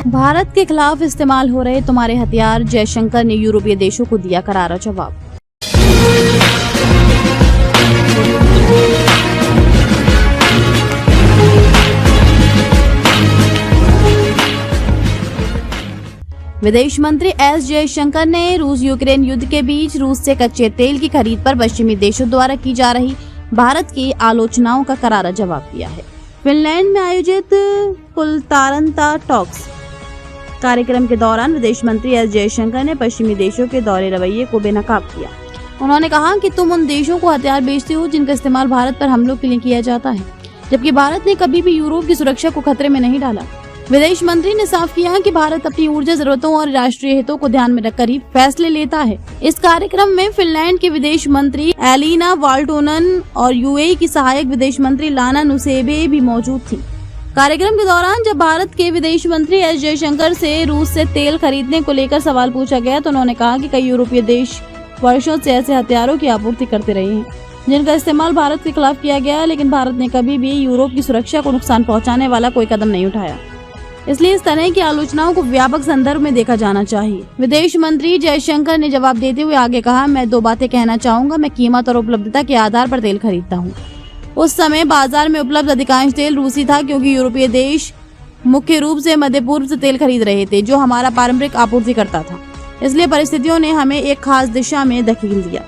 भारत के खिलाफ इस्तेमाल हो रहे तुम्हारे हथियार, जयशंकर ने यूरोपीय देशों को दिया करारा जवाब। विदेश मंत्री एस जयशंकर ने रूस यूक्रेन युद्ध के बीच रूस से कच्चे तेल की खरीद पर पश्चिमी देशों द्वारा की जा रही भारत की आलोचनाओं का करारा जवाब दिया है। फिनलैंड में आयोजित कुलतारंता टॉक्स कार्यक्रम के दौरान विदेश मंत्री एस जयशंकर ने पश्चिमी देशों के दौरे रवैये को बेनकाब किया। उन्होंने कहा कि तुम उन देशों को हथियार बेचते हो जिनका इस्तेमाल भारत पर हमलों के लिए किया जाता है, जबकि भारत ने कभी भी यूरोप की सुरक्षा को खतरे में नहीं डाला। विदेश मंत्री ने साफ किया कि भारत अपनी ऊर्जा जरूरतों और राष्ट्रीय हितों को ध्यान में रखकर ही फैसले लेता है। इस कार्यक्रम में फिनलैंड के विदेश मंत्री एलिना वाल्टोनन और यूएई की सहायक विदेश मंत्री लाना नुसेबे भी मौजूद थी। कार्यक्रम के दौरान जब भारत के विदेश मंत्री एस जयशंकर से रूस से तेल खरीदने को लेकर सवाल पूछा गया तो उन्होंने कहा कि कई यूरोपीय देश वर्षों से ऐसे हथियारों की आपूर्ति करते रहे हैं जिनका इस्तेमाल भारत के खिलाफ किया गया, लेकिन भारत ने कभी भी यूरोप की सुरक्षा को नुकसान पहुंचाने वाला कोई कदम नहीं उठाया। इसलिए इस तरह की आलोचनाओं को व्यापक संदर्भ में देखा जाना चाहिए। विदेश मंत्री जयशंकर ने जवाब देते हुए आगे कहा, मैं दो बातें कहना चाहूंगा। मैं कीमत और उपलब्धता के आधार पर तेल खरीदता हूँ। उस समय बाजार में उपलब्ध अधिकांश तेल रूसी था क्योंकि यूरोपीय देश मुख्य रूप से मध्य पूर्व से तेल खरीद रहे थे जो हमारा पारंपरिक आपूर्तिकर्ता था। इसलिए परिस्थितियों ने हमें एक खास दिशा में धकेल दिया।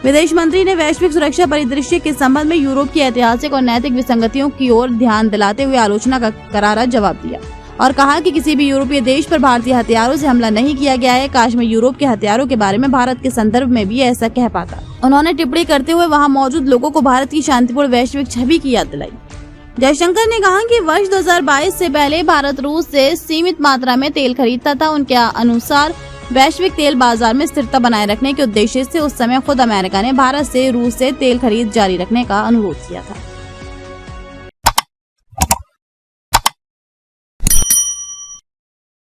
विदेश मंत्री ने वैश्विक सुरक्षा परिदृश्य के संबंध में यूरोप की ऐतिहासिक और नैतिक विसंगतियों की ओर ध्यान दिलाते हुए आलोचना का करारा जवाब दिया और कहा कि किसी भी यूरोपीय देश पर भारतीय हथियारों से हमला नहीं किया गया है। काश मैं यूरोप के हथियारों के बारे में भारत के संदर्भ में भी ऐसा कह पाता। उन्होंने टिप्पणी करते हुए वहां मौजूद लोगों को भारत की शांतिपूर्ण वैश्विक छवि की याद दिलाई। जयशंकर ने कहा कि वर्ष 2022 से पहले भारत रूस से सीमित मात्रा में तेल खरीदता था। उनके अनुसार वैश्विक तेल बाजार में स्थिरता बनाए रखने के उद्देश्य से उस समय खुद अमेरिका ने भारत से रूस से तेल खरीद जारी रखने का अनुरोध किया था।